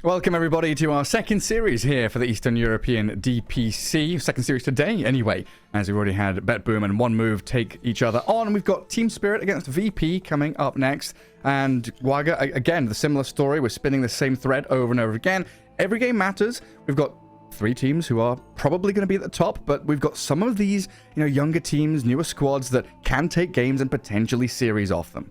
Welcome everybody to our second series here for the Eastern European DPC. Second series today anyway, as we've already had BetBoom and One Move take each other on. We've got Team Spirit against VP coming up next. And Waga, again, the similar story. We're spinning the same thread over and over again. Every game matters. We've got three teams who are probably going to be at the top, but we've got some of these, younger teams, newer squads that can take games and potentially series off them.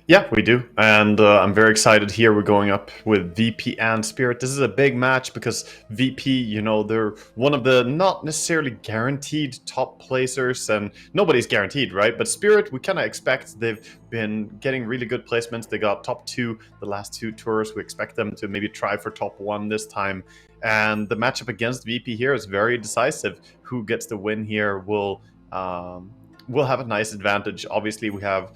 Yeah, we do. And I'm very excited here. We're going up with VP and Spirit. This is a big match because VP, they're one of the not necessarily guaranteed top placers, and nobody's guaranteed, right? But Spirit, we kind of expect they've been getting really good placements. They got top 2 the last 2 tours. We expect them to maybe try for top 1 this time. And the matchup against VP here is very decisive. Who gets the win here will have a nice advantage. Obviously, we have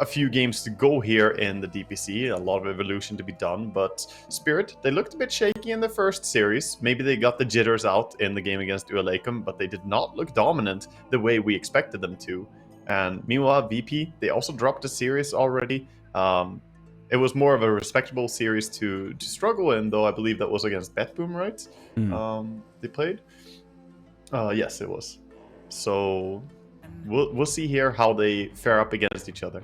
a few games to go here in the DPC, a lot of evolution to be done, but Spirit, they looked a bit shaky in the first series. Maybe they got the jitters out in the game against Ualecum, but they did not look dominant the way we expected them to. And meanwhile, VP, they also dropped the series already. It was more of a respectable series to struggle in, though I believe that was against BetBoom, right? They played? Yes, it was. So we'll see here how they fare up against each other.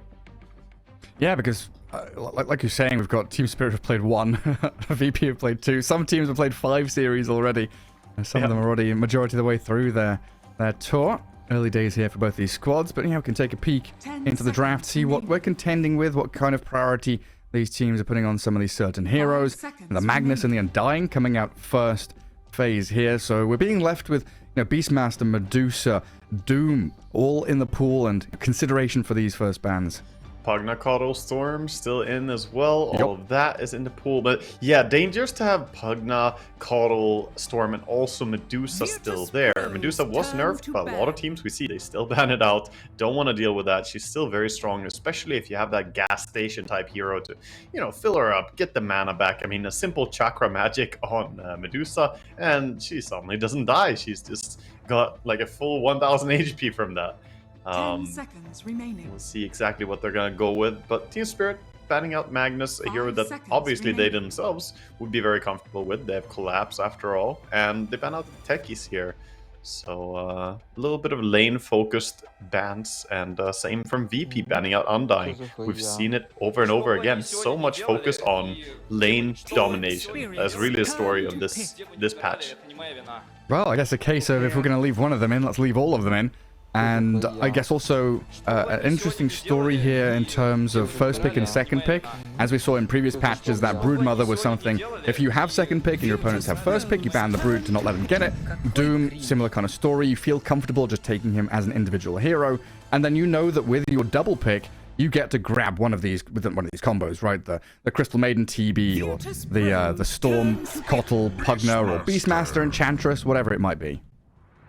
Yeah, because like you're saying, we've got Team Spirit have played 1, VP have played 2. Some teams have played 5 series already. And some of them are already majority of the way through their tour. Early days here for both these squads, but we can take a peek into the draft, see what we're contending with, what kind of priority these teams are putting on some of these certain heroes. The Magnus and the Undying coming out first phase here, so we're being left with Beastmaster, Medusa, Doom, all in the pool and consideration for these first bans. Pugna, Caudal, Storm still in as well. All of that is in the pool. But yeah, dangerous to have Pugna, Caudal, Storm, and also Medusa still there. Medusa was nerfed, but a lot of teams we see, they still ban it out. Don't want to deal with that. She's still very strong, especially if you have that gas station type hero to, fill her up, get the mana back. I mean, a simple chakra magic on Medusa, and she suddenly doesn't die. She's just got like a full 1000 HP from that. 10 seconds remaining. We'll see exactly what they're going to go with. But Team Spirit banning out Magnus, a hero that obviously they themselves would be very comfortable with. They have Collapse after all. And they ban out the techies here. So a little bit of lane-focused bans. And same from VP banning out Undying. We've seen it over and over again. So much focus on lane domination. That's really the story of this patch. Well, I guess a case of if we're going to leave one of them in, let's leave all of them in. And I guess also an interesting story here in terms of first pick and second pick. As we saw in previous patches, that Broodmother was something, if you have second pick and your opponents have first pick, you ban the Brood to not let them get it. Doom, similar kind of story. You feel comfortable just taking him as an individual hero. And then you know that with your double pick, you get to grab one of these combos, right? The Crystal Maiden TB or the Storm, Cottle, Pugna, or Beastmaster, Enchantress, whatever it might be.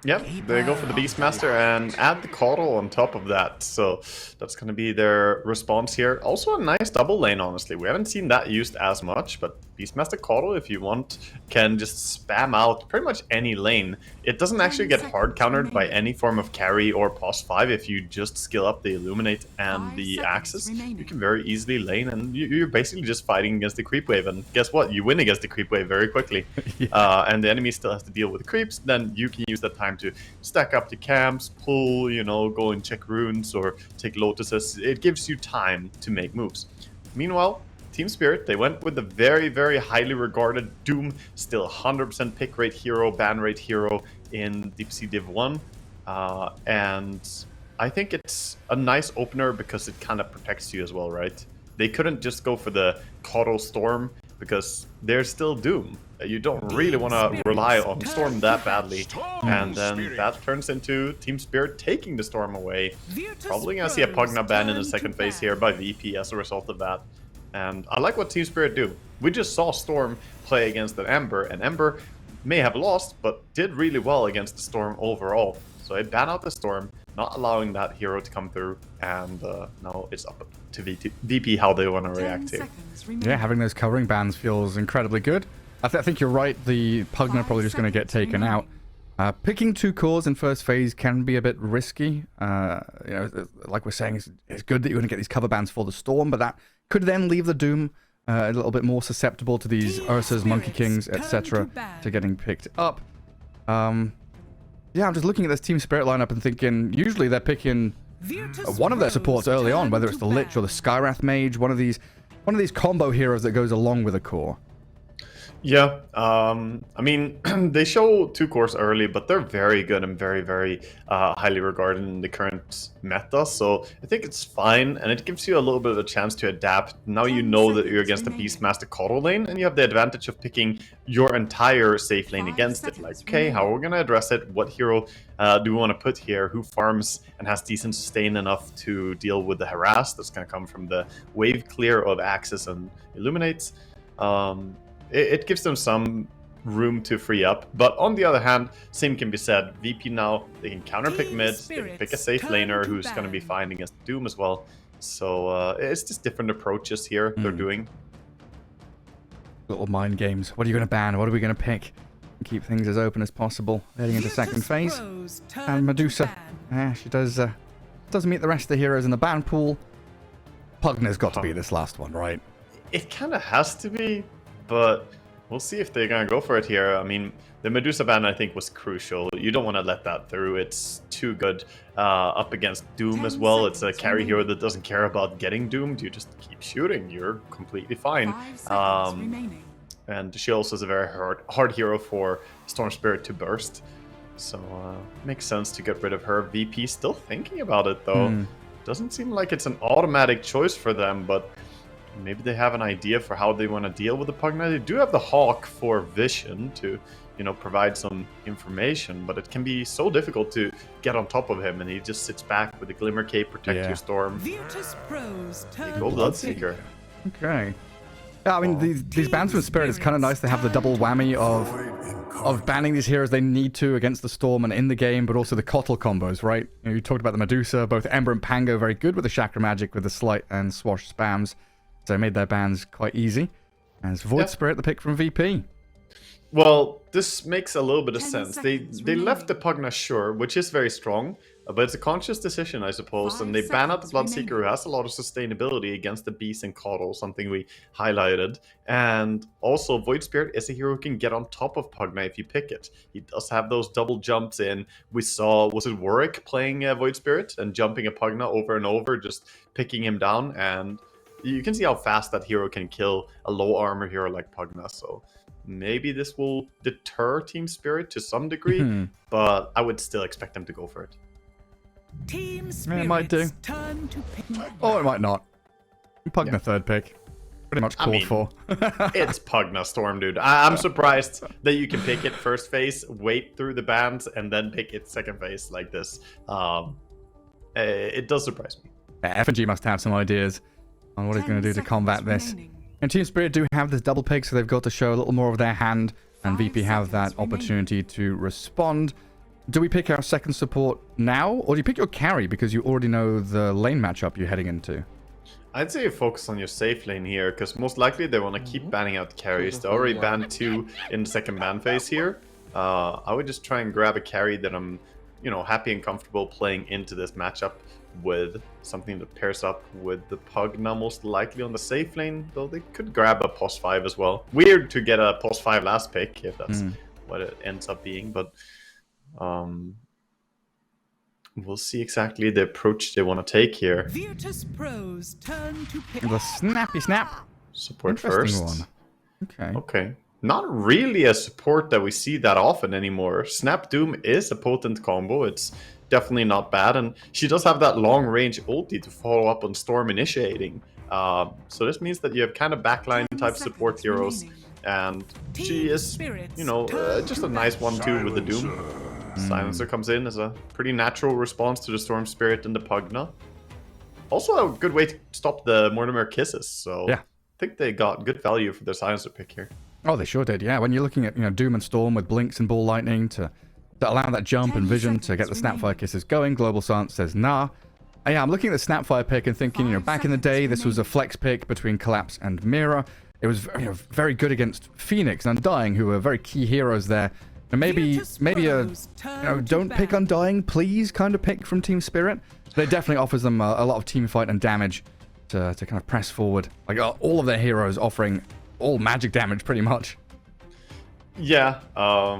Yep, they go for the Beastmaster and add the Caudal on top of that. So that's going to be their response here. Also a nice double lane, honestly. We haven't seen that used as much, but Beastmaster Caudal, if you want, can just spam out pretty much any lane. It doesn't actually get hard countered by any form of carry or pos 5 if you just skill up the Illuminate and the Axis. You can very easily lane, and you're basically just fighting against the creep wave. And guess what? You win against the creep wave very quickly. And the enemy still has to deal with the creeps. Then you can use that time to stack up the camps, pull, go and check runes or take lotuses. It gives you time to make moves. Meanwhile, Team Spirit, they went with the very, very highly regarded Doom, still 100% pick rate hero, ban rate hero in DPC Div 1. And I think it's a nice opener because it kind of protects you as well, right? They couldn't just go for the Caudal Storm because they're still Doom. You don't really want to rely on Storm that badly. And then that turns into Team Spirit taking the Storm away. Probably going to see a Pugna ban in the second phase here by VP as a result of that. And I like what Team Spirit do. We just saw Storm play against an Ember, and Ember may have lost, but did really well against the Storm overall. So they ban out the Storm, not allowing that hero to come through, and now it's up to VP how they want to react to. Yeah, having those covering bans feels incredibly good. I think you're right, the Pugna probably just going to get taken out. Picking 2 cores in first phase can be a bit risky. Like we're saying, it's good that you're going to get these cover bans for the Storm, but that could then leave the Doom a little bit more susceptible to these Ursas, Monkey Kings, etc. to getting picked up. Yeah, I'm just looking at this Team Spirit lineup and thinking, usually they're picking one of their supports early on, whether it's the Lich or the Skywrath Mage, one of these combo heroes that goes along with a core. Yeah, I mean, they show 2 cores early, but they're very good and very, very highly regarded in the current meta. So I think it's fine, and it gives you a little bit of a chance to adapt. Now you know that you're against a Beastmaster Coddle lane, and you have the advantage of picking your entire safe lane against it. Like, okay, how are we going to address it? What hero do we want to put here? Who farms and has decent sustain enough to deal with the harass that's going to come from the wave clear of Axis and Illuminates? It gives them some room to free up, but on the other hand, same can be said. VP now, they can counterpick mid, they can pick a safe laner who's going to be fine against Doom as well. So it's just different approaches here they're doing. Little mind games. What are you going to ban? What are we going to pick? Keep things as open as possible. Heading into second phase. And Medusa, she does meet the rest of the heroes in the ban pool. Pugna's got to be this last one, right? It kind of has to be. But we'll see if they're going to go for it here. I mean, the Medusa ban, I think, was crucial. You don't want to let that through. It's too good up against Doom as well. It's a carry hero that doesn't care about getting doomed. You just keep shooting. You're completely fine. And she also is a very hard hero for Storm Spirit to burst. So makes sense to get rid of her. VP still thinking about it, though. Doesn't seem like it's an automatic choice for them, but maybe they have an idea for how they want to deal with the Pugna. They do have the Hawk for vision to, you know, provide some information, but it can be so difficult to get on top of him, and he just sits back with the Glimmer Cape, protect your Storm. Virtus.pro's Go Bloodseeker. Okay. Yeah, I mean, these bans from Spirit, it's kind of nice to have the double whammy of banning these heroes they need to against the Storm and in the game, but also the Kotl combos, right? You talked about the Medusa, both Ember and Pango very good with the Chakra Magic, with the Slight and Swash spams. So they made their bans quite easy. And it's Void Spirit, the pick from VP. Well, this makes a little bit of sense. They left the Pugna sure, which is very strong, but it's a conscious decision, I suppose. And they ban out the Bloodseeker, who has a lot of sustainability against the Beast and Coddle, something we highlighted. And also, Void Spirit is a hero who can get on top of Pugna if you pick it. He does have those double jumps in. We saw, was it Warwick playing Void Spirit and jumping a Pugna over and over, just picking him down, and you can see how fast that hero can kill a low armor hero like Pugna. So maybe this will deter Team Spirit to some degree, but I would still expect them to go for it. Team It might do. Turn to pick. Or it might not. Pugna third pick. Pretty much called for. It's Pugna Storm, dude. I'm surprised that you can pick it first phase, wait through the bans, and then pick it second phase like this. It does surprise me. Yeah, FNG must have some ideas on what he's going to do to combat this. And Team Spirit do have this double pick, so they've got to show a little more of their hand, and VP have that opportunity to respond. Do we pick our second support now, or do you pick your carry because you already know the lane matchup you're heading into? I'd say focus on your safe lane here, because most likely they want to keep banning out carries. They already banned 2 in the second ban phase here. I would just try and grab a carry that I'm, you know, happy and comfortable playing into this matchup with something that pairs up with the Pugna most likely on the safe lane, though they could grab a POS 5 as well. Weird to get a POS 5 last pick if that's what it ends up being, but we'll see exactly the approach they want to take here. Virtus.pro's turn to pick. The snappy snap. Support first. One. Okay. Okay. Not really a support that we see that often anymore. Snap Doom is a potent combo. It's definitely not bad, and she does have that long range ulti to follow up on Storm initiating. So this means that you have kind of backline type support heroes, and she is, you know, just a nice 1-2 with the Doom. Silencer comes in as a pretty natural response to the Storm Spirit and the Pugna. Also a good way to stop the Mortimer Kisses, so yeah. I think they got good value for their Silencer pick here. Oh, they sure did, yeah. When you're looking at, you know, Doom and Storm with Blinks and Ball Lightning to allow that jump and vision to get the Snapfire Kisses going, Global Silence says nah. Yeah, I'm looking at the Snapfire pick and thinking, you know, back in the day, this was a flex pick between Collapse and Mira. It was, you know, very good against Phoenix and Undying, who were very key heroes there. And maybe a, you know, don't pick Undying, please kind of pick from Team Spirit. But it definitely offers them a lot of team fight and damage. to kind of press forward. Like all of their heroes offering all magic damage pretty much. Yeah, I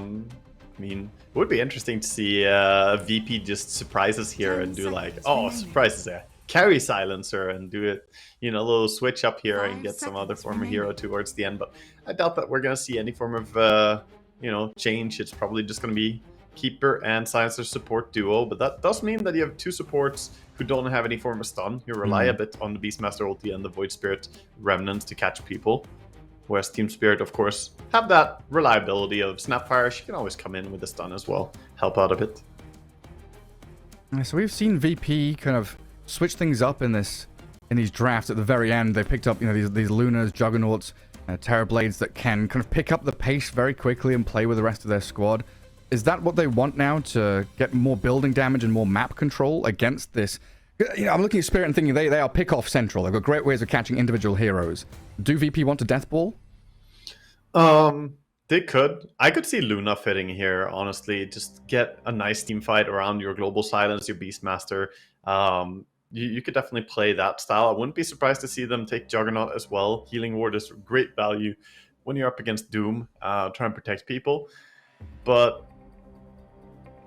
mean, it would be interesting to see VP just surprise us here and do like, oh, surprises there. Carry silencer and do it, you know, a little switch up here and get some other form of hero towards the end. But I doubt that we're going to see any form of, you know, change. It's probably just going to be Keeper and Silencer support duo. But that does mean that you have two supports who don't have any form of stun. You rely a bit on the Beastmaster ulti and the Void Spirit Remnants to catch people. Whereas Team Spirit, of course, have that reliability of Snapfire. She can always come in with a stun as well, help out a bit. So we've seen VP kind of switch things up in these drafts at the very end. They picked up, you know, these Lunas, Juggernauts, Terrorblades that can kind of pick up the pace very quickly and play with the rest of their squad. Is that what they want now, to get more building damage and more map control against this? You know, I'm looking at Spirit and thinking they are pick-off central. They've got great ways of catching individual heroes. Do VP want to death ball? They could. I could see Luna fitting here, honestly. Just get a nice team fight around your Global Silence, your Beastmaster. You could definitely play that style. I wouldn't be surprised to see them take Juggernaut as well. Healing Ward is great value when you're up against Doom, trying to protect people. But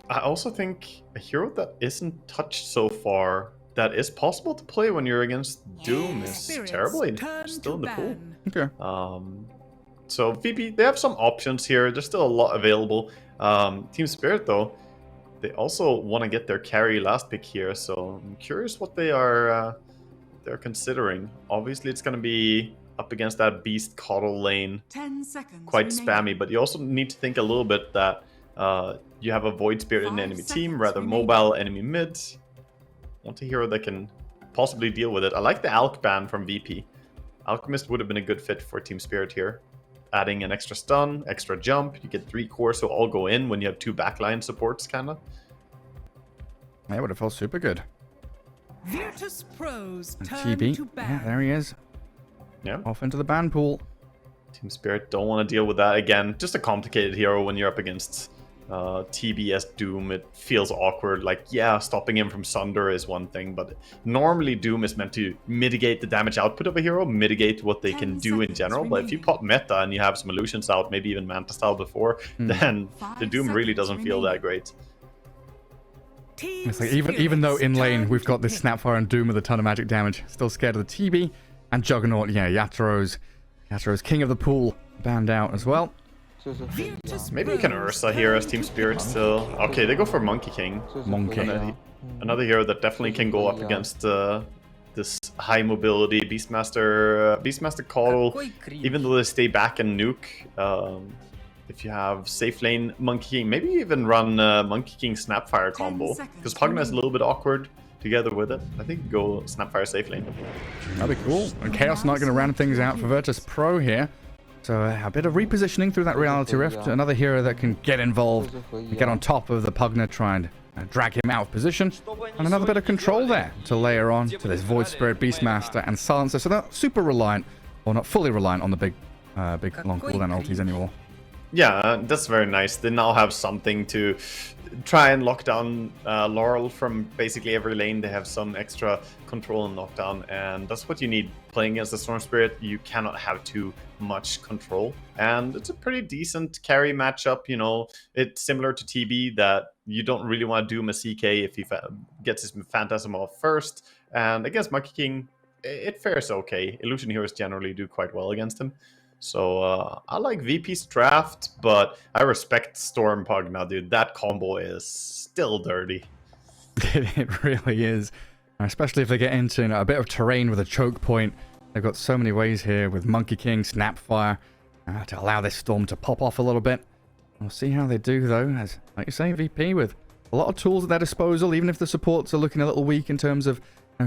I also think a hero that isn't touched so far, that is possible to play when you're against Doom, is Terrorblade. Still in the pool. Okay. So VP, they have some options here. There's still a lot available. Team Spirit, though, they also want to get their carry last pick here. So I'm curious what they're considering. Obviously, it's going to be up against that Beast Coddle lane. 10 seconds. Quite remaining. spammy, but you also need to think a little bit that you have a Void Spirit in the enemy team, rather mobile enemy mid. Want a hero that can possibly deal with it. I like the Alch ban from VP. Alchemist would have been a good fit for Team Spirit here. Adding an extra stun, extra jump. You get 3 cores, so all go in when you have 2 backline supports, kind of. That would have felt super good. Virtus.pro's And turn TB. to ban. Yeah, there he is. Yeah. Off into the ban pool. Team Spirit don't want to deal with that again. Just a complicated hero when you're up against TBS Doom. It feels awkward. Like, yeah, stopping him from Sunder is one thing, but normally Doom is meant to mitigate the damage output of a hero, mitigate what they can do in general. But if you pop meta and you have some illusions out, maybe even Manta style before, then the Doom really doesn't feel that great. It's like even though in lane we've got this Snapfire and Doom with a ton of magic damage, still scared of the TB and Juggernaut. Yeah, Yaturo's king of the pool banned out as well. Maybe you can Ursa here as Team Spirit still. Okay, they go for Monkey King. Another hero that definitely can go up against this high mobility Beastmaster Coddle. Even though they stay back and nuke, if you have safe lane Monkey King, maybe even run Monkey King Snapfire combo. Because Pugna is a little bit awkward together with it. I think go Snapfire safe lane. That'd be cool. And Chaos not going to round things out for Virtus.pro here. So a bit of repositioning through that Reality Rift. Another hero that can get involved, get on top of the Pugna, try and drag him out of position. And another bit of control there to layer on to this Void Spirit, Beastmaster, and Silencer. So they're not super reliant, or not fully reliant on the big long cooldown ultis anymore. Yeah, that's very nice. They now have something to try and lock down Laurel from basically every lane. They have some extra control and knockdown, and that's what you need. Playing against the Storm Spirit, you cannot have too much control, and it's a pretty decent carry matchup. You know, it's similar to TB that you don't really want to do him a CK if he gets his Phantasm off first, and against Monkey King, it fares okay. Illusion heroes generally do quite well against him. So I like VP's draft, but I respect Storm Pugna, dude. That combo is still dirty. It really is. Especially if they get into, you know, a bit of terrain with a choke point. They've got so many ways here with Monkey King, Snapfire, to allow this Storm to pop off a little bit. We'll see how they do, though. As, like you say, VP with a lot of tools at their disposal, even if the supports are looking a little weak in terms of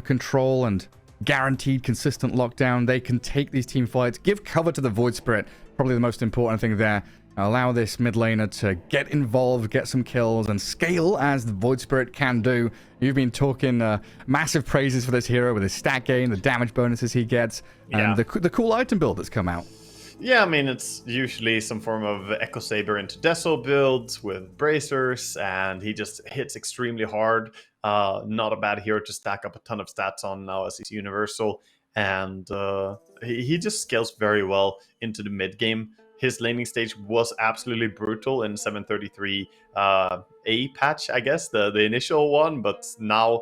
control and guaranteed consistent lockdown. They can take these team fights, give cover to the Void Spirit, probably the most important thing there. Allow this mid laner to get involved, get some kills, and scale as the Void Spirit can do. You've been talking massive praises for this hero with his stat gain, the damage bonuses he gets, and the cool item build that's come out. Yeah, I mean, it's usually some form of Echo Saber into Deso builds with bracers, and he just hits extremely hard. Not a bad hero to stack up a ton of stats on now as he's universal. and he just scales very well into the mid game. His laning stage was absolutely brutal in 733 A patch, I guess, the initial one, but now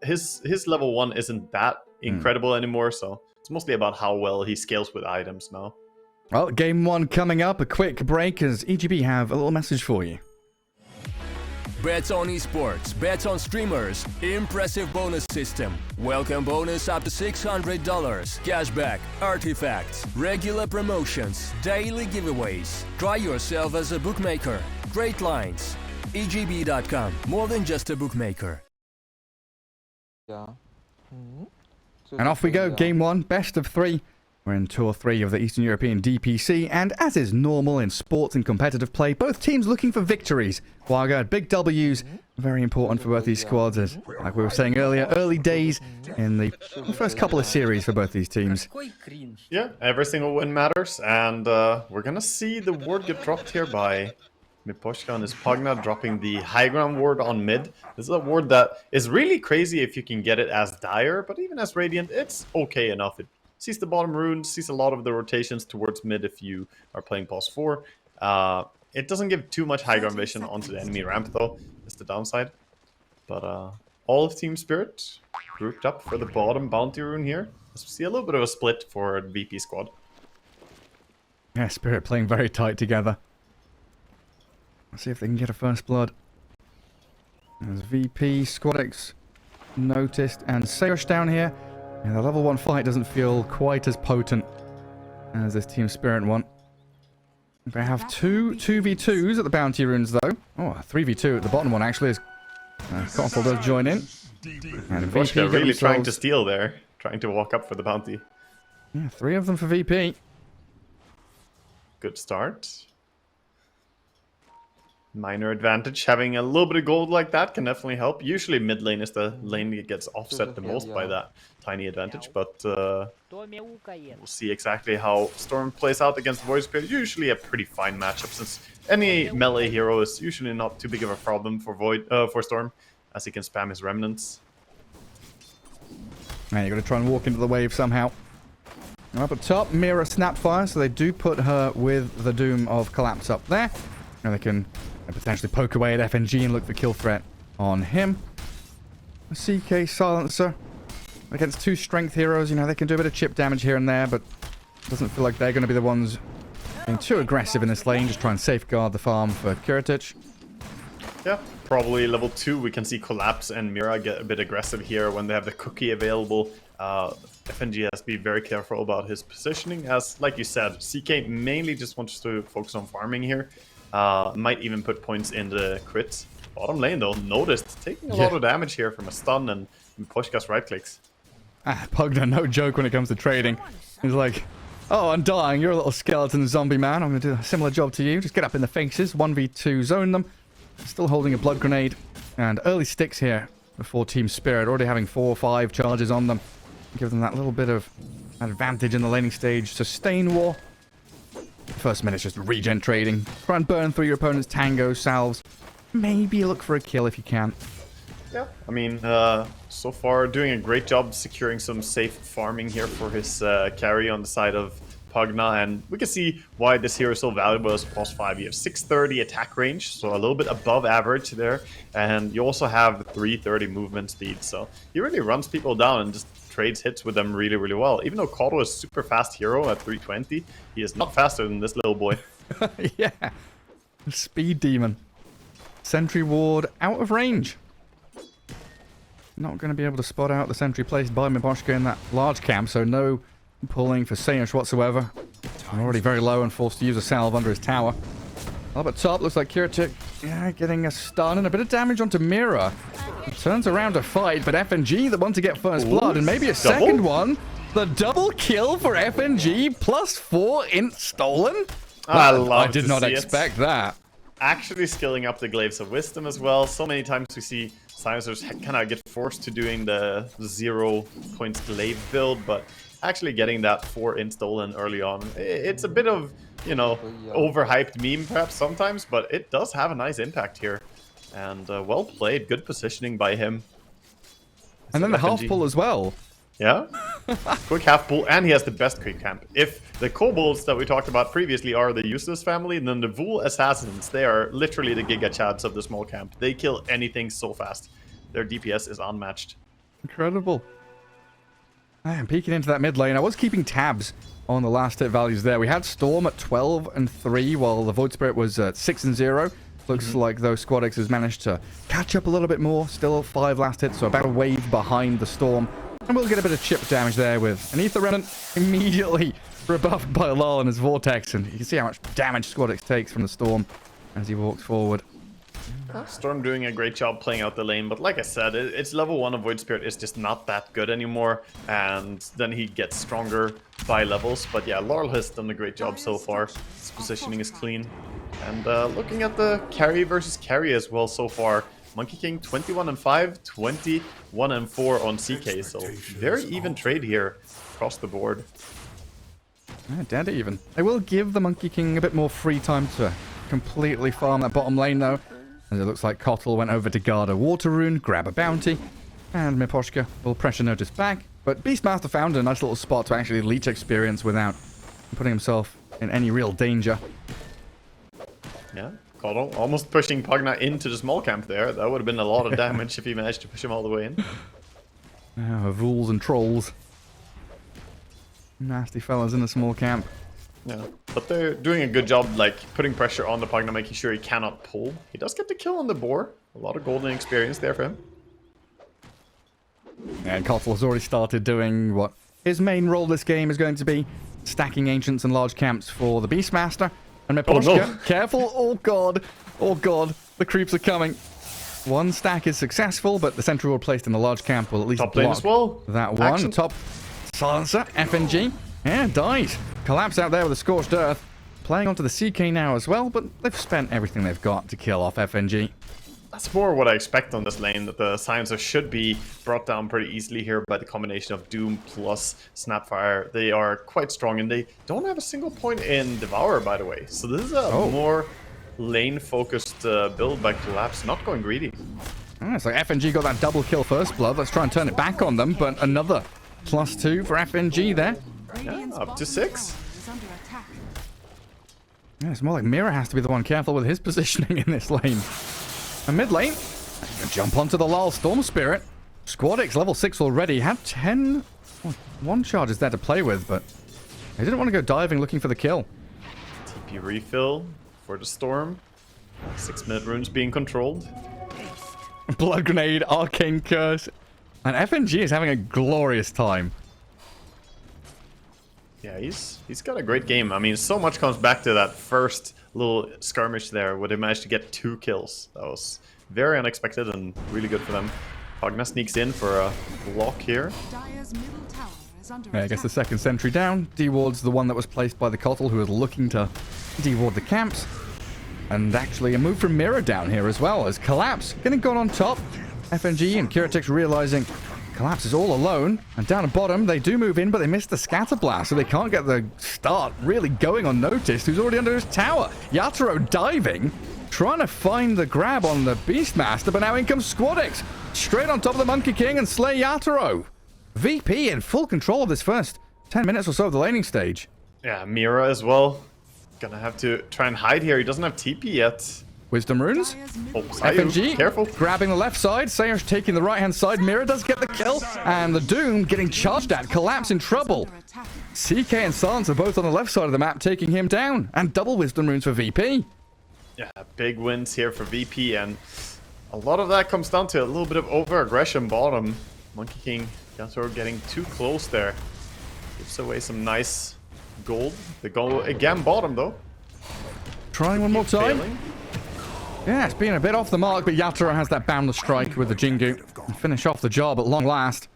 his level 1 isn't that incredible anymore, so it's mostly about how well he scales with items now. Well, game 1 coming up. A quick break as EGB have a little message for you. Bets on esports, bets on streamers, impressive bonus system. Welcome bonus up to $600, cashback, artifacts, regular promotions, daily giveaways. Try yourself as a bookmaker. Great lines. EGB.com, more than just a bookmaker. And off we go, game 1, best of 3. We're in Tour 3 of the Eastern European DPC, and as is normal in sports and competitive play, both teams looking for victories. Waga had big W's, very important for both these squads, as, like we were saying earlier, early days in the first couple of series for both these teams. Yeah, every single win matters, and we're gonna see the ward get dropped here by Miposhka and his Pugna, dropping the high ground ward on mid. This is a ward that is really crazy if you can get it as Dire, but even as Radiant, it's okay enough. It sees the bottom rune, sees a lot of the rotations towards mid if you are playing pos 4. It doesn't give too much high ground vision onto the enemy ramp though, is the downside. But all of Team Spirit grouped up for the bottom bounty rune here. Let's see a little bit of a split for the VP squad. Yeah, Spirit playing very tight together. Let's see if they can get a first blood. There's VP, Squadix noticed, and Sayush down here. Yeah, the level 1 fight doesn't feel quite as potent as this Team Spirit one. They have 2v2s at the bounty runes though. Oh, a 3v2 at the bottom one actually as Cottonful does join in. And VP really trying to steal there, trying to walk up for the bounty. Yeah, 3 of them for VP. Good start. Minor advantage. Having a little bit of gold like that can definitely help. Usually mid lane is the lane that gets offset the most by that tiny advantage, but we'll see exactly how Storm plays out against Void Spirit. Usually a pretty fine matchup, since any melee hero is usually not too big of a problem for for Storm, as he can spam his remnants. Now you got to try and walk into the wave somehow. And up at top, Mira Snapfire, so they do put her with the Doom of Collapse up there. And they can potentially poke away at FNG and look for kill threat on him. A CK Silencer against 2 strength heroes. You know, they can do a bit of chip damage here and there, but it doesn't feel like they're going to be the ones being too aggressive in this lane. Just try and safeguard the farm for Kiritich. Yeah, probably level 2 we can see Collapse and Mira get a bit aggressive here when they have the cookie available. FNG has to be very careful about his positioning, as, like you said, CK mainly just wants to focus on farming here. Might even put points in the crits. Bottom lane though, noticed, taking a lot of damage here from a stun and Poshka's right clicks. Pugna, no joke when it comes to trading. He's like, oh, I'm dying, you're a little skeleton zombie man, I'm going to do a similar job to you. Just get up in the faces, 1v2 zone them. Still holding a blood grenade. And early sticks here before Team Spirit, already having 4 or 5 charges on them. Give them that little bit of advantage in the laning stage. Sustain war. First minute's just regen trading. Try and burn through your opponent's tango, salves. Maybe look for a kill if you can. Yeah, I mean, so far doing a great job securing some safe farming here for his carry on the side of Pugna, and we can see why this hero is so valuable as plus 5. You have 630 attack range, so a little bit above average there, and you also have 330 movement speed, so he really runs people down and just trades hits with them really, really well. Even though Kodo is super fast hero at 320, he is not faster than this little boy. Yeah, speed demon. Sentry ward out of range. Not going to be able to spot out the sentry placed by Miposhka in that large camp, so no pulling for Sayush whatsoever. Already very low and forced to use a salve under his tower. Up at top, looks like Kiritich, yeah, getting a stun and a bit of damage onto Mira. Turns around to fight, but FNG the one to get first blood, and maybe a second one. The double kill for FNG, plus 4 int stolen. I did not expect that. Actually skilling up the Glaives of Wisdom as well. So many times we see Silencers kind of get forced to doing the 0 points glaive build, but actually getting that 4 int stolen early on, it's a bit of, you know, overhyped meme perhaps sometimes, but it does have a nice impact here. And well played, good positioning by him. And then the half pull as well. Yeah. Quick half pull, and he has the best creep camp. If the kobolds that we talked about previously are the useless family, then the Vul assassins, they are literally the Giga Chads of the small camp. They kill anything so fast. Their DPS is unmatched. Incredible. I'm peeking into that mid lane. I was keeping tabs on the last hit values there. We had Storm at 12 and 3, while the Void Spirit was at 6 and 0. Looks like those Squad X's managed to catch up a little bit more. Still 5 last hits, so about a wave behind the Storm. And we'll get a bit of chip damage there with an Ether Remnant immediately rebuffed by Lal and his Vortex. And you can see how much damage Squad X takes from the Storm as he walks forward. Storm doing a great job playing out the lane, but like I said, it's level 1 of Void Spirit is just not that good anymore, and then he gets stronger by levels. But yeah, Laurel has done a great job so far. His positioning is clean. And looking at the carry versus carry as well so far, Monkey King 21 and 5, 21 and 4 on CK, so very even trade here across the board. Yeah, dead even. They will give the Monkey King a bit more free time to completely farm that bottom lane though. As it looks like Kotl went over to guard a water rune, grab a bounty, and Miposhka will pressure notice back. But Beastmaster found a nice little spot to actually leech experience without putting himself in any real danger. Yeah, Kotl almost pushing Pugna into the small camp there. That would have been a lot of damage if he managed to push him all the way in. Vools and trolls. Nasty fellas in the small camp. Yeah, but they're doing a good job, like, putting pressure on the Pugna, making sure he cannot pull. He does get the kill on the boar. A lot of golden experience there for him. And Kotl has already started doing what his main role this game is going to be. Stacking ancients and large camps for the Beastmaster. And Miposhka, no. Careful. Oh god. Oh god. The creeps are coming. One stack is successful, but the sentry wall placed in the large camp will at least Top lane block as well. that one. Action. Top silencer, FNG. Yeah, dies. Collapse out there with a Scorched Earth. Playing onto the CK now as well, but they've spent everything they've got to kill off FNG. That's more what I expect on this lane, that the Silencer should be brought down pretty easily here by the combination of Doom plus Snapfire. They are quite strong, and they don't have a single point in Devour, by the way. So this is a more lane-focused build by Collapse, not going greedy. So FNG got that double kill first blood. Let's try and turn it back on them, but another +2 for FNG there. Yeah, up to 6. Yeah, it's more like Mira has to be the one careful with his positioning in this lane. And mid lane, jump onto the Lal Storm Spirit. Squad X level 6 already. Had 10 one charges there to play with, but they didn't want to go diving looking for the kill. TP refill for the Storm. 6-minute runes being controlled. Blood Grenade, Arcane Curse. And FNG is having a glorious time. Yeah, he's got a great game. I mean, so much comes back to that first little skirmish there where they managed to get 2 kills. That was very unexpected and really good for them. Pugna sneaks in for a block here. Yeah, I guess the second sentry down. D-Ward's the one that was placed by the Kotl, who was looking to D-Ward the camps. And actually a move from Mira down here as well as Collapse getting gone on top. FNG and Kiratix realizing Collapse is all alone. And down at bottom, they do move in, but they missed the Scatter Blast, so they can't get the start really going unnoticed. Who's already under his tower? Yatoro diving, trying to find the grab on the Beastmaster, but now in comes Squad X, straight on top of the Monkey King and slay Yatoro. VP in full control of this first 10 minutes or so of the laning stage. Yeah, Mira as well. Gonna have to try and hide here. He doesn't have TP yet. Wisdom runes. Oh, Sayu, FNG careful. grabbing the left side. Sayers taking the right hand side. Mira does get the kill. And the Doom getting charged at. Collapse in trouble. CK and Sans are both on the left side of the map, taking him down. And double Wisdom runes for VP. Yeah, big wins here for VP, and a lot of that comes down to a little bit of over-aggression bottom. Monkey King, Yatoro getting too close there. Gives away some nice gold. They go again bottom, though. Trying one more time. Failing. Yeah, it's been a bit off the mark, but Yatoro has that boundless strike with the Jingu. And finish off the job at long last.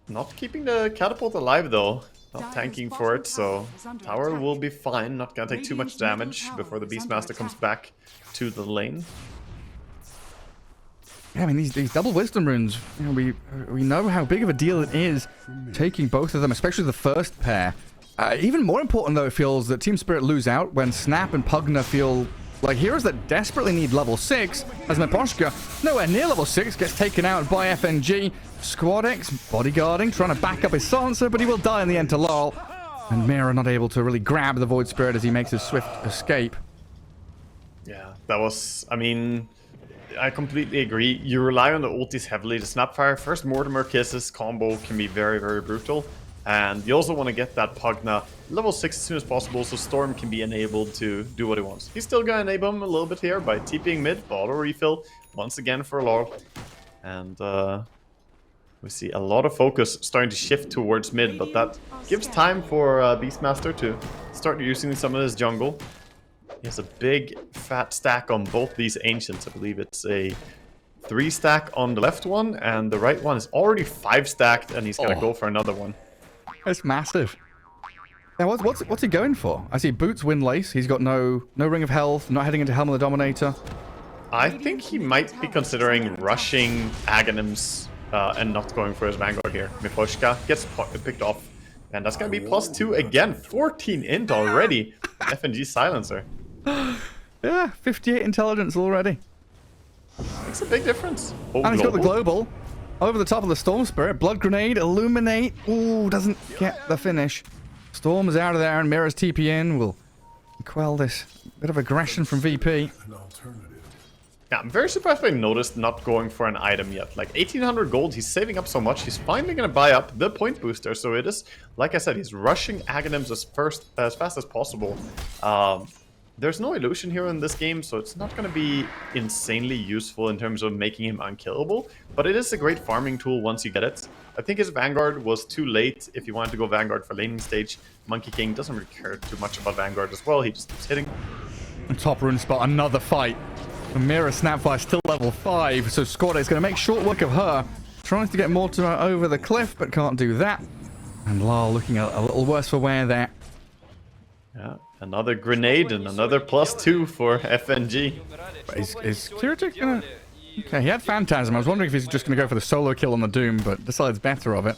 Not keeping the catapult alive, though. Not tanking for it, so tower will be fine. Not gonna take too much damage before the Beastmaster comes back to the lane. Yeah, I mean, these double Wisdom runes, you know, we know how big of a deal it is taking both of them, especially the first pair. Even more important, though, it feels that Team Spirit lose out when Snap and Pugna feel like heroes that desperately need level 6, as Miposhka, nowhere near level 6, gets taken out by FNG. Squad X bodyguarding, trying to back up his silencer, but he will die in the end to Lol. And Mira not able to really grab the Void Spirit as he makes his swift escape. Yeah, that was, I mean, I completely agree. You rely on the ultis heavily. The Snapfire, first Mortimer Kisses combo can be very, very brutal. And you also want to get that Pugna level 6 as soon as possible so Storm can be enabled to do what he wants. He's still going to enable him a little bit here by TPing mid, auto refill once again for Lol. And we see a lot of focus starting to shift towards mid, but that gives time for Beastmaster to start using some of his jungle. He has a big fat stack on both these Ancients. I believe it's a 3 stack on the left one, and the right one is already 5 stacked, and he's gonna go for another one. That's massive. Now, what's he going for? I see Boots Windlace. He's got no Ring of Health, not heading into Helm of the Dominator. I think he might be considering rushing Aghanims and not going for his Vanguard here. Miposhka gets picked off, and that's gonna be +2 again. 14 int already. FNG Silencer. Yeah, 58 intelligence already. Makes a big difference. Oh, And he's got the global. Over the top of the Storm Spirit. Blood Grenade, Illuminate. Ooh, doesn't get the finish. Storm is out of there, and Mira's TP in will quell this bit of aggression from VP. Yeah, I'm very surprised I noticed not going for an item yet. Like 1800 gold, he's saving up so much, he's finally going to buy up the point booster. So it is, like I said, he's rushing Aghanims as fast as possible. There's no illusion here in this game, so it's not going to be insanely useful in terms of making him unkillable. But it is a great farming tool once you get it. I think his Vanguard was too late if you wanted to go Vanguard for laning stage. Monkey King doesn't really care too much about Vanguard as well, he just keeps hitting. And top rune spot, another fight. Mira Snapfire still level 5, so Squad is going to make short work of her. Trying to get Mortimer over the cliff, but can't do that. And Lal looking a little worse for wear there. Yeah, another grenade and another +2 for FNG. Is Kiratic gonna... Okay, he had Phantasm. I was wondering if he's just going to go for the solo kill on the Doom, but decides better of it.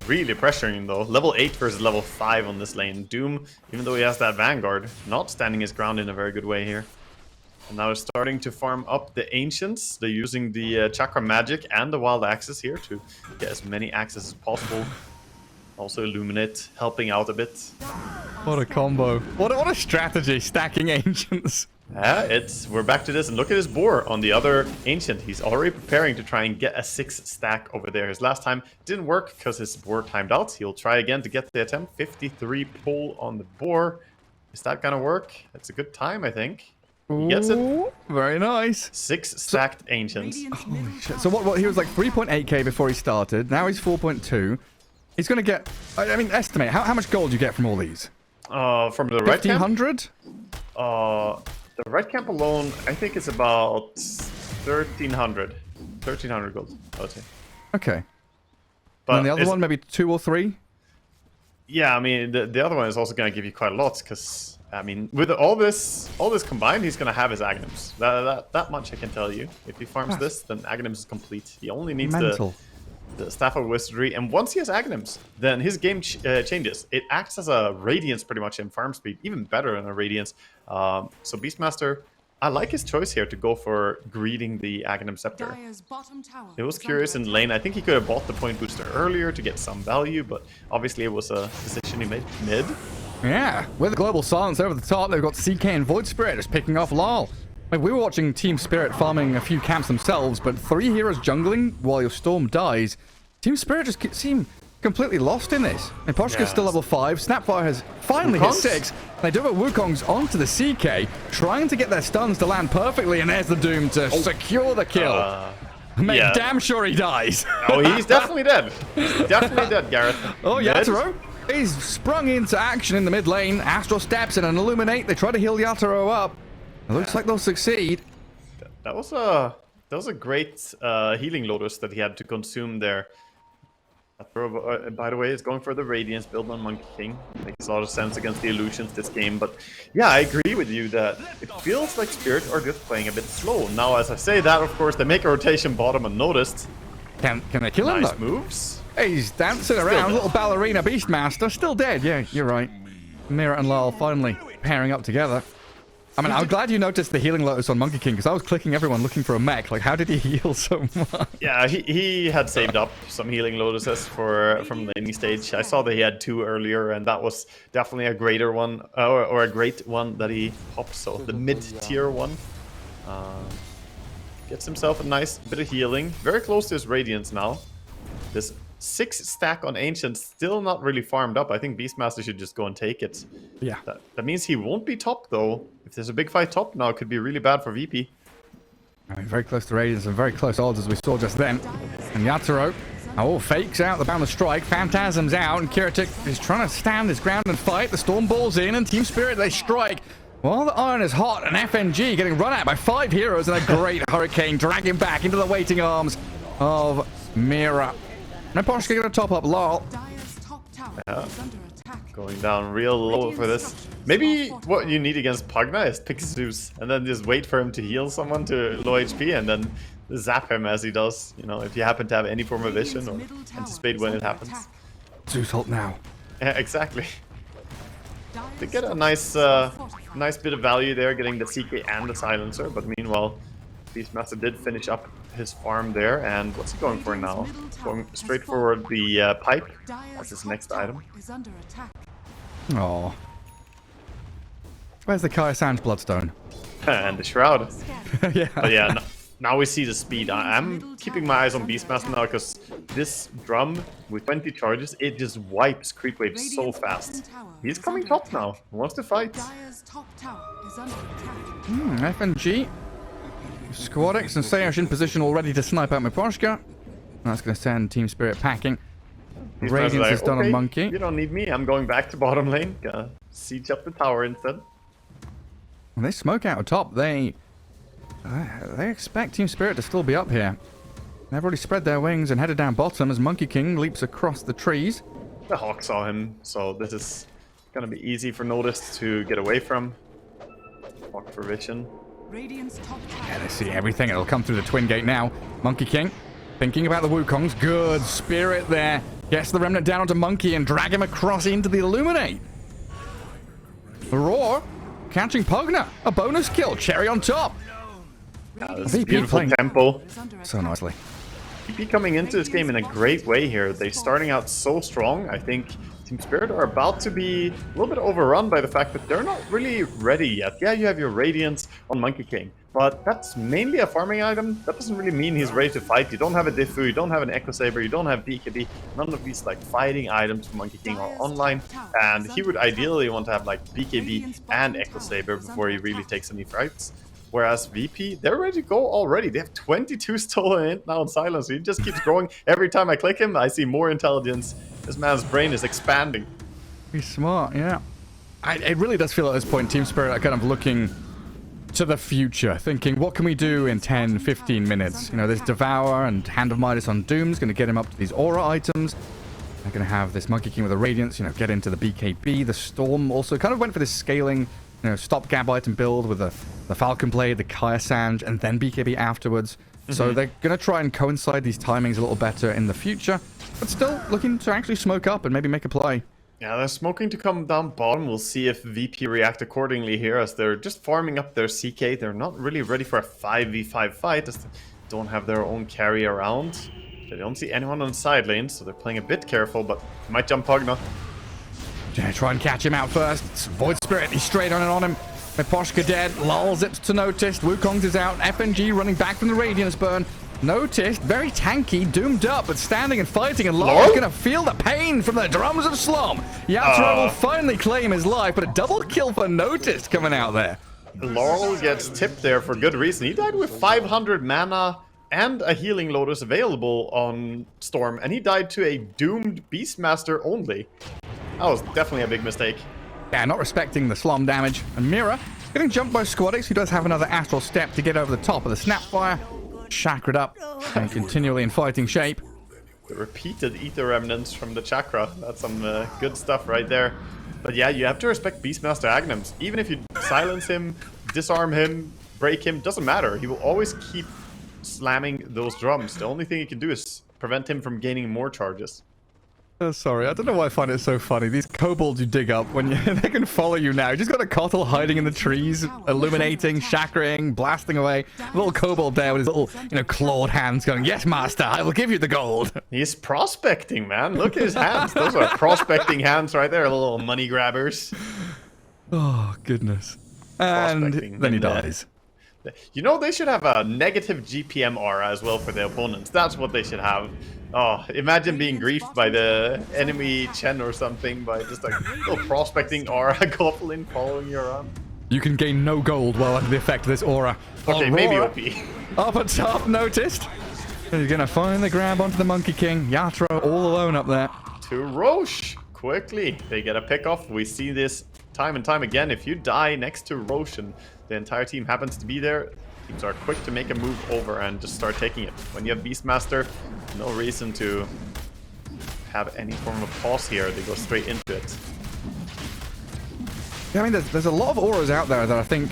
Really pressuring him though. Level 8 versus level 5 on this lane. Doom, even though he has that Vanguard, not standing his ground in a very good way here. And now he's starting to farm up the Ancients. They're using the Chakra Magic and the Wild Axes here to get as many axes as possible. Also Illuminate, helping out a bit. What a combo. What a strategy, stacking Ancients. Yeah, we're back to this, and look at his boar on the other Ancient. He's already preparing to try and get a 6 stack over there. His last time didn't work because his boar timed out. He'll try again to get the attempt. 53 pull on the boar. Is that gonna work? It's a good time, I think. He gets it. Very nice. 6 stacked Ancients. Holy shit. So what he was like 3.8k before he started. Now he's 4.2. He's going to get... I mean, estimate. How much gold do you get from all these? From the red camp? 1,500? The red camp alone, I think it's about 1,300. 1,300 gold, I would say. Okay. But and the other one, maybe 2 or 3? Yeah, I mean, the other one is also going to give you quite a lot, because... I mean, with all this combined, he's gonna have his Aghanims. That much I can tell you. If he farms this, then Aghanims is complete. He only needs the Staff of Wizardry, and once he has Aghanims, then his game changes. It acts as a Radiance pretty much in farm speed, even better than a Radiance. So Beastmaster, I like his choice here to go for greeting the Aghanim Scepter. It was curious in lane. I think he could have bought the point booster earlier to get some value, but obviously it was a decision he made mid. Yeah, with the global silence over the top, they've got CK and Void Spirit just picking off Lal. Like, we were watching Team Spirit farming a few camps themselves, but 3 heroes jungling while your Storm dies. Team Spirit just seem completely lost in this. And Poshka's still level 5. Snapfire has finally hit 6. They do have Wukong's onto the CK, trying to get their stuns to land perfectly, and there's the Doom to secure the kill. Make damn sure he dies. Oh, he's definitely dead. He's definitely dead, Gareth. Oh, Yatoro. He's sprung into action in the mid lane. Astral steps in and Illuminate. They try to heal Yatoro up. It looks like they'll succeed. That was a great healing Lotus that he had to consume there. By the way, is going for the Radiance build on Monkey King. Makes a lot of sense against the illusions this game, but yeah, I agree with you that it feels like Spirit are just playing a bit slow. Now, as I say that, of course, they make a rotation bottom unnoticed. Can they kill him? Nice moves. Hey, he's dancing around, little ballerina Beastmaster, still dead. Yeah, you're right. Mira and Lal finally pairing up together. I mean, I'm glad you noticed the healing Lotus on Monkey King, because I was clicking everyone looking for a mech. Like, how did he heal so much? Yeah, he had saved up some healing Lotuses from the laning stage. I saw that he had 2 earlier, and that was definitely a greater one, or a great one that he popped. So the mid-tier one. Gets himself a nice bit of healing. Very close to his Radiance now. This 6 stack on Ancient still not really farmed up. I think Beastmaster should just go and take it. Yeah. That means he won't be top, though. If there's a big fight top now, it could be really bad for VP. I mean, very close to Radiance and very close odds, as we saw just then. And Yatoro, fakes out the Boundless Strike. Phantasm's out, and Kiratic is trying to stand his ground and fight. The Storm Ball's in, and Team Spirit, they strike. While the iron is hot, and FNG getting run at by 5 heroes, and a great Hurricane dragging back into the waiting arms of Mira. Now Poshka gonna top up lol. Yeah. Going down real low for this. Maybe what you need against Pugna is pick Zeus and then just wait for him to heal someone to low HP and then zap him as he does. You know, if you happen to have any form of vision or anticipate when it happens. Zeus ult now. Yeah, exactly. They get a nice bit of value there, getting the CK and the Silencer, but meanwhile, Beastmaster did finish up his farm there, and what's he going for now? Going straight forward the pipe as his next item. Oh. Where's the Kaya Sands Bloodstone? And the Shroud. Yeah. But yeah, now we see the speed. I'm keeping my eyes on Beastmaster now, because this drum with 20 charges, it just wipes creep waves so fast. He's coming top now. He wants to fight. FNG. Squadix and Sayosh in position already to snipe out Miposhka. That's going to send Team Spirit packing. Radiance like, is done on Monkey. You don't need me. I'm going back to bottom lane. Gonna siege up the tower instead. When they smoke out top, they expect Team Spirit to still be up here. They've already spread their wings and headed down bottom as Monkey King leaps across the trees. The Hawk saw him, so this is gonna be easy for Notice to get away from. Hawk for vision. Yeah, they see everything. It'll come through the Twin Gate now. Monkey King thinking about the Wukongs. Good Spirit there. Gets the Remnant down onto Monkey and drag him across into the Illuminate. The Roar catching Pugna. A bonus kill. Cherry on top. This beautiful tempo. So nicely. VP coming into this game in a great way here. They're starting out so strong. I think Team Spirit are about to be a little bit overrun by the fact that they're not really ready yet. Yeah, you have your Radiance on Monkey King, but that's mainly a farming item. That doesn't really mean he's ready to fight. You don't have a Diffu, you don't have an Echo Saber, you don't have BKB. None of these like fighting items for Monkey King are online, and he would ideally want to have like BKB and Echo Saber before he really takes any fights. Whereas VP, they're ready to go already. They have 22 stolen in now on Silence. He just keeps growing. Every time I click him, I see more intelligence. This man's brain is expanding. He's smart, yeah. It really does feel at this point Team Spirit are kind of looking to the future, thinking, what can we do in 10, 15 minutes? You know, there's Devour and Hand of Midas on Doom's going to get him up to these aura items. They're going to have this Monkey King with a Radiance, you know, get into the BKB. The Storm also kind of went for this scaling, you know, stopgap item build with the Falcon Blade, the Kaya Sand, and then BKB afterwards. So they're going to try and coincide these timings a little better in the future, but still looking to actually smoke up and maybe make a play. Yeah, they're smoking to come down bottom. We'll see if VP react accordingly here, as they're just farming up their CK. They're not really ready for a 5v5 fight, as they don't have their own carry around. They don't see anyone on the side lane, so they're playing a bit careful, but might jump Pugna. Yeah, try and catch him out first. Void Spirit, he's straight on and on him. Miposhka dead, lulls it to Noticed. Wukongs is out, FNG running back from the Radiance burn. Noticed, very tanky, doomed up, but standing and fighting, and Laurel's gonna feel the pain from the drums of Slom. Yatoro will finally claim his life, but a double kill for Noticed coming out there. Laurel gets tipped there for good reason. He died with 500 mana and a healing Lotus available on Storm, and he died to a doomed Beastmaster only. That was definitely a big mistake. Yeah, not respecting the Slom damage. And Mira getting jumped by Squadix, who does have another Astral Step to get over the top of the Snapfire. Chakra up and continually in fighting shape. The repeated Ether Remnants from the Chakra. That's some good stuff right there. But yeah, you have to respect Beastmaster Agnums. Even if you silence him, disarm him, break him, doesn't matter. He will always keep slamming those drums. The only thing you can do is prevent him from gaining more charges. Oh, sorry, I don't know why I find it so funny. These kobolds you dig up, when they can follow you now. You just got a Kotl hiding in the trees, illuminating, chakring, blasting away. A little kobold there with his little, clawed hands going, yes, master, I will give you the gold. He's prospecting, man. Look at his hands. Those are prospecting hands right there, little money grabbers. Oh, goodness. And then he dies. You know, they should have a negative GPM aura as well for the opponents. That's what they should have. Oh, imagine being griefed by the enemy Chen or something by just a little prospecting aura goblin following you around. You can gain no gold while under the effect of this aura. Okay, maybe Aurora, OP. Up at top, noticed. He's going to finally grab onto the Monkey King. Yatro all alone up there. To Roche. Quickly. They get a pick off. We see this time and time again. If you die next to Roche and the entire team happens to be there, teams are quick to make a move over and just start taking it. When you have Beastmaster, no reason to have any form of pause here. They go straight into it. Yeah, I mean, there's a lot of auras out there that I think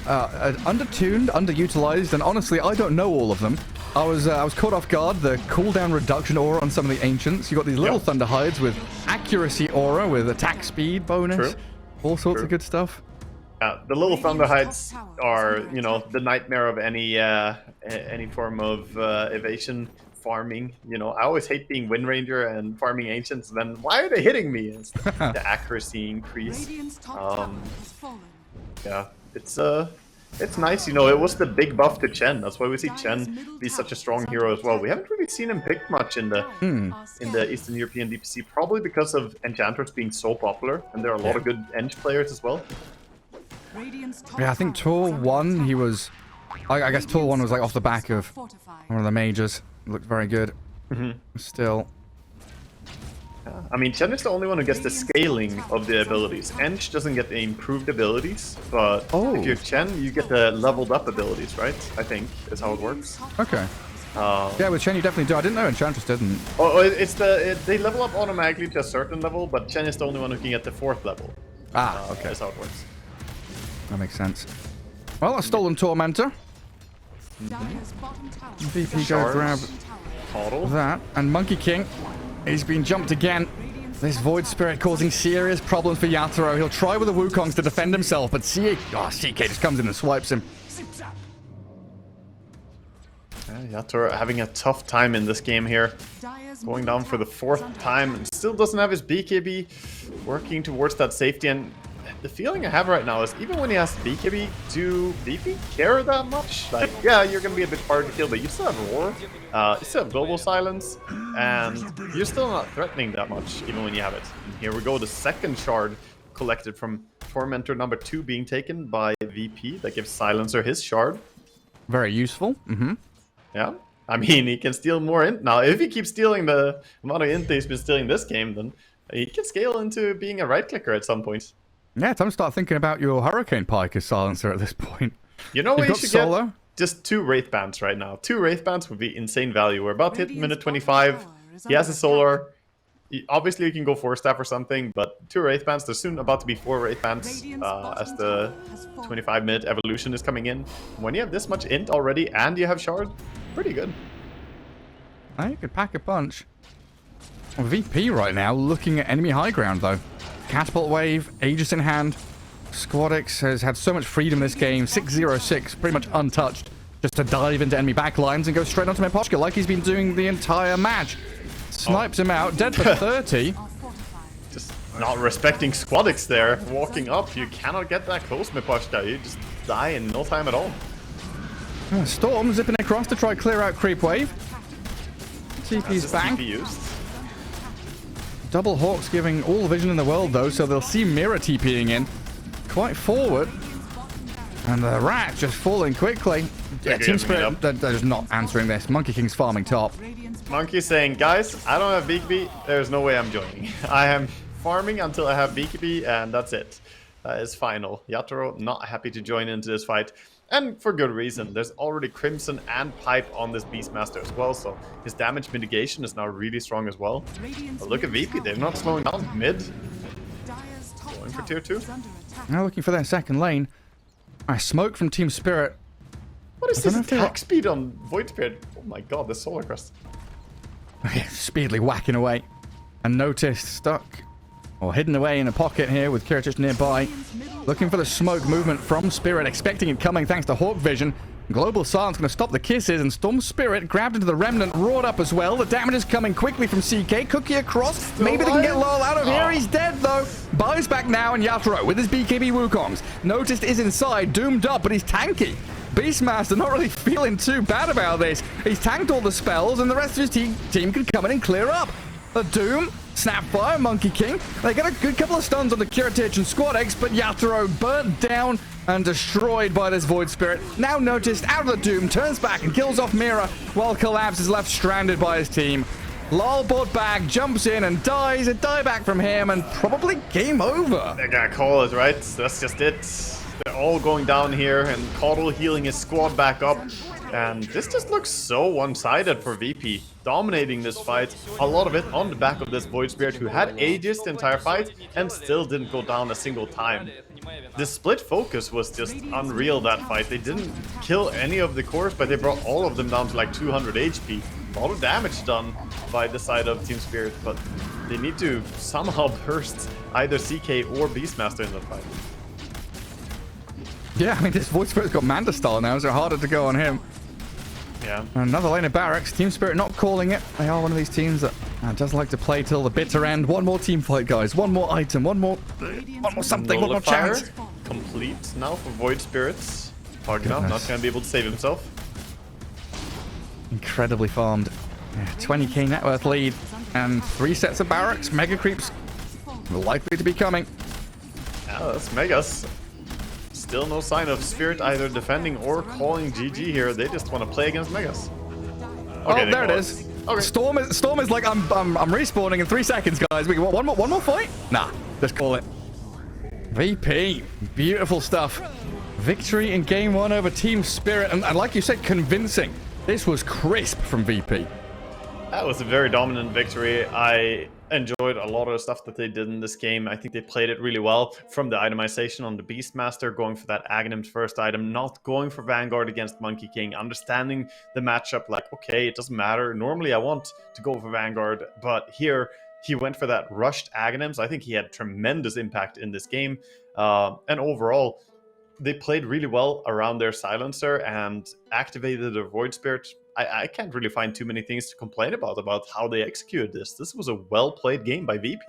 undertuned, underutilized, and honestly, I don't know all of them. I was caught off guard. The cooldown reduction aura on some of the ancients. You got these little Thunder Hides with accuracy aura, with attack speed bonus, all sorts of good stuff. The little Thunder Hides are, the nightmare of any form of evasion farming. I always hate being Wind Ranger and farming Ancients. Then why are they hitting me? It's the accuracy increase. Yeah, it's nice. It was the big buff to Chen. That's why we see Chen be such a strong hero as well. We haven't really seen him picked much in the Eastern European DPC, probably because of Enchanters being so popular, and there are a lot of good Eng players as well. Yeah, I think Tour 1, he was... I guess Tour 1 was like off the back of one of the majors. Looked very good. Still. I mean, Chen is the only one who gets the scaling of the abilities. Eng doesn't get the improved abilities, but if you're Chen, you get the leveled up abilities, right? I think is how it works. Okay. Yeah, with Chen you definitely do. I didn't know Enchantress didn't. Oh, they level up automatically to a certain level, but Chen is the only one who can get the 4th level. Okay. That's how it works. That makes sense. Well, a stolen Tormentor. VP go grab that. And Monkey King, he's been jumped again. This Void Spirit causing serious problems for Yatoro. He'll try with the Wukongs to defend himself, but CK just comes in and swipes him. Yatoro having a tough time in this game here. Going down for the 4th time and still doesn't have his BKB. Working towards that safety, and the feeling I have right now is even when he has BKB, do BP care that much? Like, yeah, you're going to be a bit hard to kill, but you still have Roar, you still have Global Silence, and you're still not threatening that much, even when you have it. And here we go, the 2nd shard collected from Tormentor number 2 being taken by VP. That gives Silencer his shard. Very useful. Yeah. I mean, he can steal more int now. If he keeps stealing the amount of int he's been stealing this game, then he can scale into being a right-clicker at some point. Yeah, time to start thinking about your Hurricane Pike as Silencer at this point. You know what you should get? Just 2 Wraith Bands right now. 2 Wraith Bands would be insane value. We're about to hit minute 25. He has a Solar. Obviously, you can go 4-staff or something, but 2 Wraith Bands. There's soon about to be 4 Wraith Bands as the 25-minute evolution is coming in. When you have this much int already and you have shard, pretty good. You could pack a punch. VP right now looking at enemy high ground, though. Catapult Wave, Aegis in hand. Squadix has had so much freedom in this game. 606, pretty much untouched. Just to dive into enemy backlines and go straight onto Miposhka like he's been doing the entire match. Snipes him out, dead for 30. Just not respecting Squadix there. Walking up, you cannot get that close, Miposhka. You just die in no time at all. Storm zipping across to try clear out Creep Wave. TP's back. Double Hawks giving all the vision in the world, though, so they'll see Mirror TPing in quite forward. And the Rat just falling quickly. Yeah, Team Spirit, they're just not answering this. Monkey King's farming top. Monkey saying, guys, I don't have BKB. There's no way I'm joining. I am farming until I have BKB, and that's it. That is final. Yatoro not happy to join into this fight. And for good reason. There's already Crimson and Pipe on this Beastmaster as well, so his damage mitigation is now really strong as well. But look at VP, they're not slowing down mid. Going for tier 2. Now looking for their second lane. Smoke from Team Spirit. What is this attack speed on Void Spirit? Oh my god, the Solar Crest. Speedily whacking away. And Noticed stuck or hidden away in a pocket here with Kiritich nearby. Looking for the smoke movement from Spirit, expecting it coming thanks to Hawk Vision. Global Silence going to stop the kisses, and Storm Spirit grabbed into the Remnant, roared up as well. The damage is coming quickly from CK. Cookie across. Maybe they can get Lol out of here. He's dead, though. Buys back now, and Yatoro with his BKB Wukongs. Noticed is inside, doomed up, but he's tanky. Beastmaster not really feeling too bad about this. He's tanked all the spells, and the rest of his team can come in and clear up. The Doom, Snapfire, Monkey King. They got a good couple of stuns on the Kiritich and Squad X, but Yatoro burnt down and destroyed by this Void Spirit. Now Noticed out of the Doom, turns back and kills off Mira, while Collapse is left stranded by his team. Lol bought back, jumps in and dies. A dieback from him, and probably game over. They gotta call it, right? That's just it. They're all going down here, and Caudle healing his squad back up. And this just looks so one-sided for VP, dominating this fight. A lot of it on the back of this Void Spirit, who had Aegis the entire fight and still didn't go down a single time. The split focus was just unreal that fight. They didn't kill any of the cores, but they brought all of them down to like 200 HP. A lot of damage done by the side of Team Spirit, but they need to somehow burst either CK or Beastmaster in the fight. Yeah, I mean, this Void Spirit's got Manta style now, so harder to go on him. Yeah. Another lane of barracks. Team Spirit not calling it. They are one of these teams that does like to play till the bitter end. One more team fight, guys. One more item. One more something. One more chance. Complete now for Void Spirits. Pogna not going to be able to save himself. Incredibly farmed. Yeah, 20k net worth lead. And 3 sets of barracks. Mega creeps likely to be coming. Yeah, that's Megas. Still no sign of Spirit either defending or calling GG here. They just want to play against Megas. Okay, oh, there it is. Okay. Storm is like, I'm respawning in 3 seconds, guys. We want one more fight? Nah, just call it. VP, beautiful stuff. Victory in game 1 over Team Spirit, and like you said, convincing. This was crisp from VP. That was a very dominant victory. I enjoyed a lot of the stuff that they did in this game. I think they played it really well, from the itemization on the Beastmaster, going for that Aghanims first item, not going for Vanguard against Monkey King, understanding the matchup like, okay, it doesn't matter. Normally I want to go for Vanguard, but here he went for that rushed Aghanims. I think he had tremendous impact in this game. And overall, they played really well around their Silencer and activated their Void Spirit. I can't really find too many things to complain about how they executed this. This was a well-played game by VP.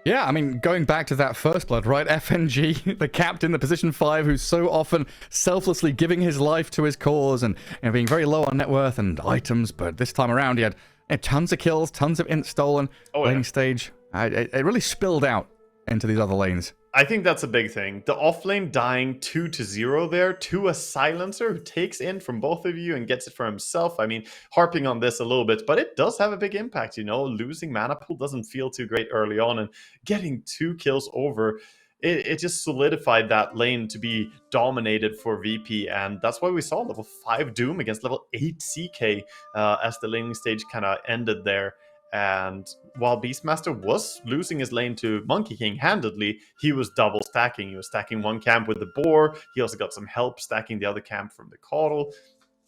Yeah, I mean, going back to that first blood, right? FNG, the captain, the position 5, who's so often selflessly giving his life to his cause and being very low on net worth and items, but this time around he had tons of kills, tons of int stolen. Laning stage. It really spilled out into these other lanes. I think that's a big thing. The offlane dying 2-0 there to a Silencer who takes in from both of you and gets it for himself. I mean, harping on this a little bit, but it does have a big impact, you know. Losing mana pool doesn't feel too great early on, and getting 2 kills over, it just solidified that lane to be dominated for VP, and that's why we saw level 5 Doom against level 8 CK as the laning stage kind of ended there. And while Beastmaster was losing his lane to Monkey King handedly, he was double stacking. He was stacking one camp with the Boar. He also got some help stacking the other camp from the Caudle.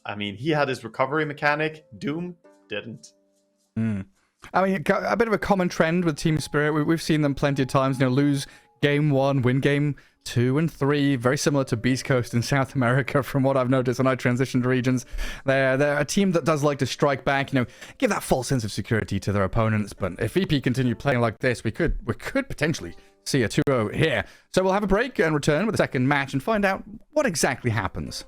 I mean, he had his recovery mechanic. Doom didn't. I mean, a bit of a common trend with Team Spirit. We've seen them plenty of times, you know, lose game 1, win game 2 and 3, very similar to Beast Coast in South America from what I've noticed when I transitioned regions. They're a team that does like to strike back, you know, give that false sense of security to their opponents. But if VP continue playing like this, we could potentially see a 2-0 here. So we'll have a break and return with the second match and find out what exactly happens.